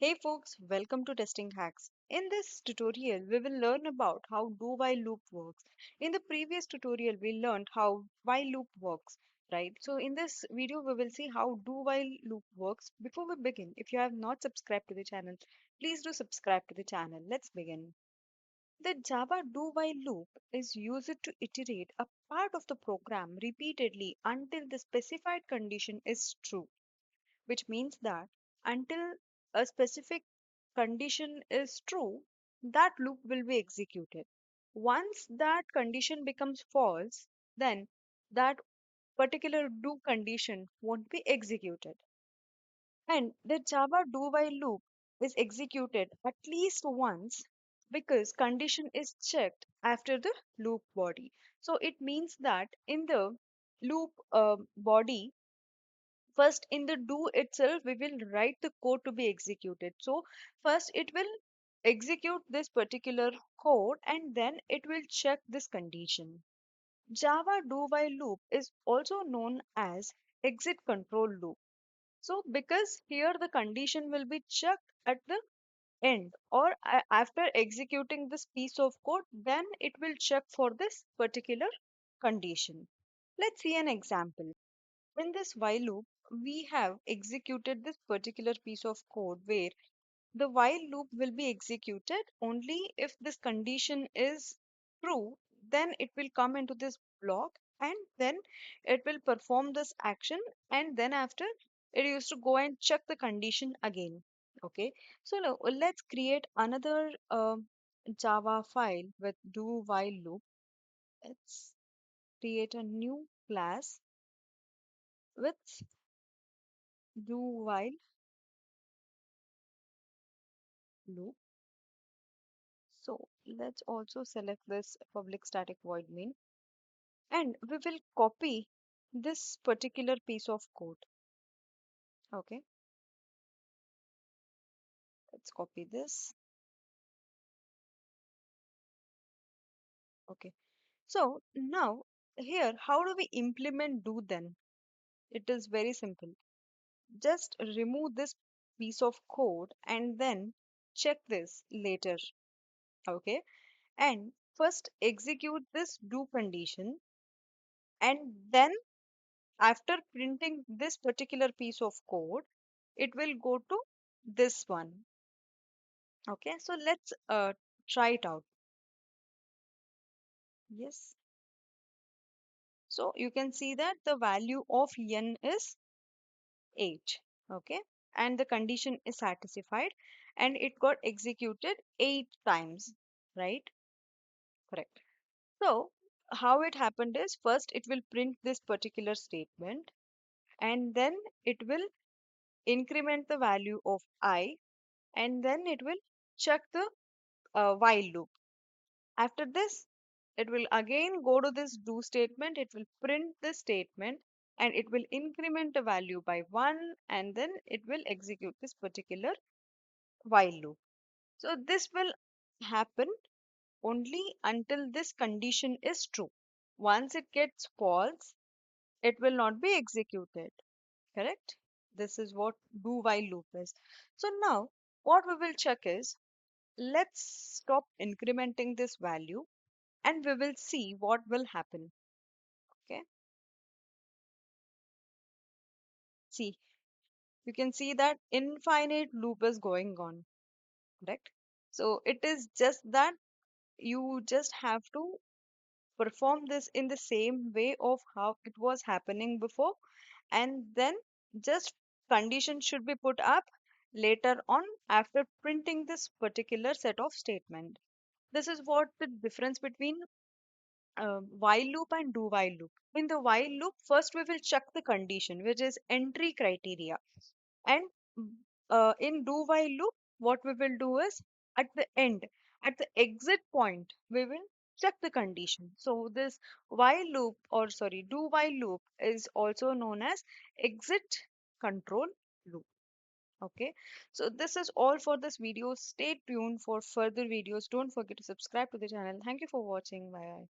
Hey folks, welcome to Testing Hacks. In this tutorial, we will learn about how do while loop works. In the previous tutorial, we learned how while loop works, right? So in this video, we will see how do while loop works. Before we begin, if you have not subscribed to the channel, please do subscribe to the channel. Let's begin. The Java do while loop is used to iterate a part of the program repeatedly until the specified condition is true, which means that until a specific condition is true, that loop will be executed. Once that condition becomes false, then that particular do condition won't be executed. And the Java do while loop is executed at least once because condition is checked after the loop body. So it means that in the loop body, first in the do itself we will write the code to be executed. So first it will execute this particular code and then it will check this condition. Java do while loop is also known as exit control loop. So because here the condition will be checked at the end or after executing this piece of code, then it will check for this particular condition. Let's see an example. In this while loop, we have executed this particular piece of code where the while loop will be executed only if this condition is true, then it will come into this block and then it will perform this action and then after it used to go and check the condition again. Okay, so now let's create another Java file with do while loop. Let's create a new class with do while loop. So let's also select this public static void main and we will copy this particular piece of code. Okay, let's copy this. Okay, so now here, how do we implement do then? It is very simple. Just remove this piece of code and then check this later. Okay, and first execute this do condition and then after printing this particular piece of code, it will go to this one. Okay, so let's try it out. Yes. So you can see that the value of n is 8. Okay, and the condition is satisfied and it got executed 8 times, right? Correct. So how it happened is first it will print this particular statement and then it will increment the value of I and then it will check the while loop. After this, it will again go to this do statement, it will print this statement and it will increment the value by 1 and then it will execute this particular while loop. So this will happen only until this condition is true. Once it gets false, it will not be executed. Correct? This is what do while loop is. So now what we will check is, let's stop incrementing this value and we will see what will happen. Okay, see, you can see that infinite loop is going on, correct? So it is just that you just have to perform this in the same way of how it was happening before, and then just condition should be put up later on after printing this particular set of statement. This is what the difference between while loop and do while loop. In the while loop, first we will check the condition, which is entry criteria. And in do while loop, what we will do is at the end, at the exit point, we will check the condition. So this while loop, or sorry, do while loop is also known as exit control loop. Okay, so this is all for this video. Stay tuned for further videos. Don't forget to subscribe to the channel. Thank you for watching. Bye bye.